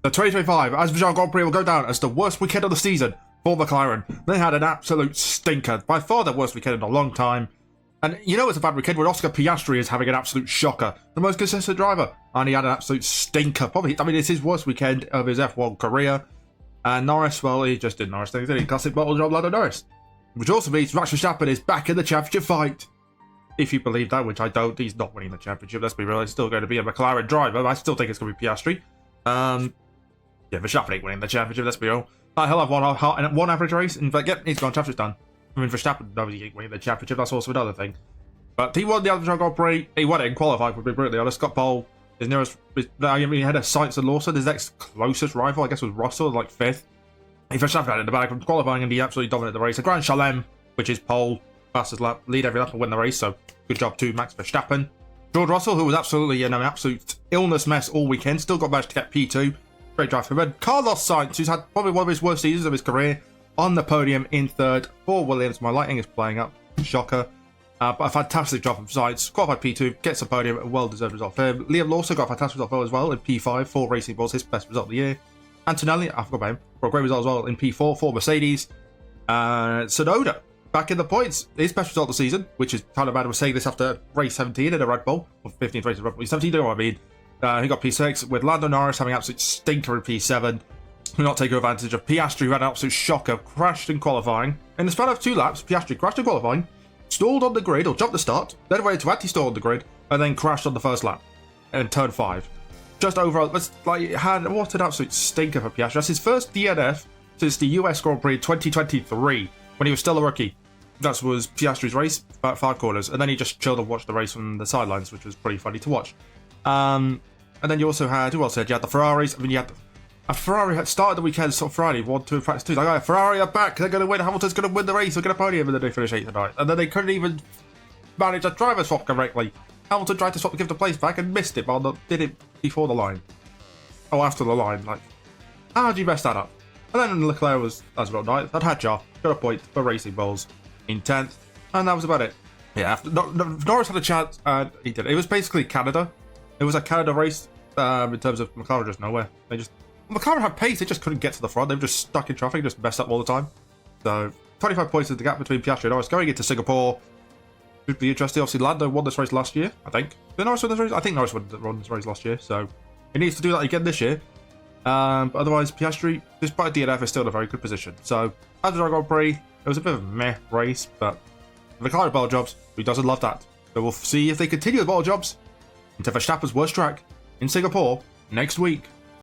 The 2025 Azerbaijan Grand Prix will go down as the worst weekend of the season for McLaren. They had an absolute stinker. By far the worst weekend in a long time. And you know it's a bad weekend when Oscar Piastri is having an absolute shocker. The most consistent driver. And he had an absolute stinker. Probably, I mean, it's his worst weekend of his F1 career. And Norris, well, he just did Norris things, didn't he? Classic bottle job, Lando Norris. Which also means Max Verstappen is back in the championship fight. If you believe that, which I don't. He's not winning the championship, let's be real. He's still going to be a McLaren driver. I still think it's going to be Piastri. Yeah, Verstappen ain't winning the championship, let's be real. He'll have one average race. In fact, yep, he's gone, championship's done. I mean, Verstappen knows he ain't winning the championship, that's also another thing. But he won the Azerbaijan Grand Prix. He won it in qualifying, to be brutally honest. Got pole. His nearest, I mean, he had a Sainz and Lawson. His next closest rival, I guess, was Russell, like 5th. He Verstappen had it in the bag from qualifying, and he absolutely dominated the race. A Grand Chelem, which is pole, fastest lap, lead every lap and win the race. So good job to Max Verstappen. George Russell, who was absolutely an absolute illness mess all weekend, still got managed to get P2. Great drive for him. And Carlos Sainz, who's had probably one of his worst seasons of his career, on the podium in 3rd for Williams. My lighting is playing up. Shocker. But a fantastic job from Sainz. Qualified P2, gets a podium, a well-deserved result for him. Liam Lawson got a fantastic result as well in P5 for Racing Bulls, his best result of the year. Antonelli, I forgot about him, for a great result as well in P4 for Mercedes. Tsunoda, back in the points. His best result of the season, which is kind of bad. I was saying this after race 17 in a Red Bull, or 15th race in Red Bull. 17, you know what I mean. He got P6, with Lando Norris having an absolute stinker in P7. Not taking advantage of Piastri, who had an absolute shocker, crashed in qualifying. In the span of 2 laps, Piastri crashed in qualifying, stalled on the grid, or jumped the start, then went to anti-stall on the grid, and then crashed on the first lap in turn 5. Just over, what an absolute stinker for Piastri. That's his first DNF since the US Grand Prix 2023, when he was still a rookie. That was Piastri's race, about 5 corners, and then he just chilled and watched the race from the sidelines, which was pretty funny to watch. And then you also had, who else had? You had the Ferraris. I mean, you had a Ferrari had started the weekend sort of Friday, 1, 2, practice 2. Like, oh, Ferrari are back. They're going to win. Hamilton's going to win the race. They're going to podium, and then they finish 8th tonight. And then they couldn't even manage a driver swap correctly. Hamilton tried to swap to give the place back and missed it, but did it before the line. Oh, after the line. Like, how do you mess that up? And then Leclerc was, as well, 9th. That Hadjar got a point for Racing Bulls in 10th. And that was about it. Yeah, Norris had a chance, and he did. It was basically Canada. It was a Canada race in terms of McLaren just nowhere. McLaren had pace, they just couldn't get to the front. They were just stuck in traffic, just messed up all the time. So 25 points is the gap between Piastri and Norris going into Singapore. Should be interesting. Obviously, Lando won this race last year, I think. Did Norris win this race? I think Norris won this race last year, so he needs to do that again this year. But otherwise, Piastri, despite DNF, is still in a very good position. So, Azerbaijan Grand Prix, it was a bit of a meh race, but the McLaren bottle jobs, who doesn't love that? So we'll see if they continue the bottle jobs into Verstappen's worst track in Singapore next week.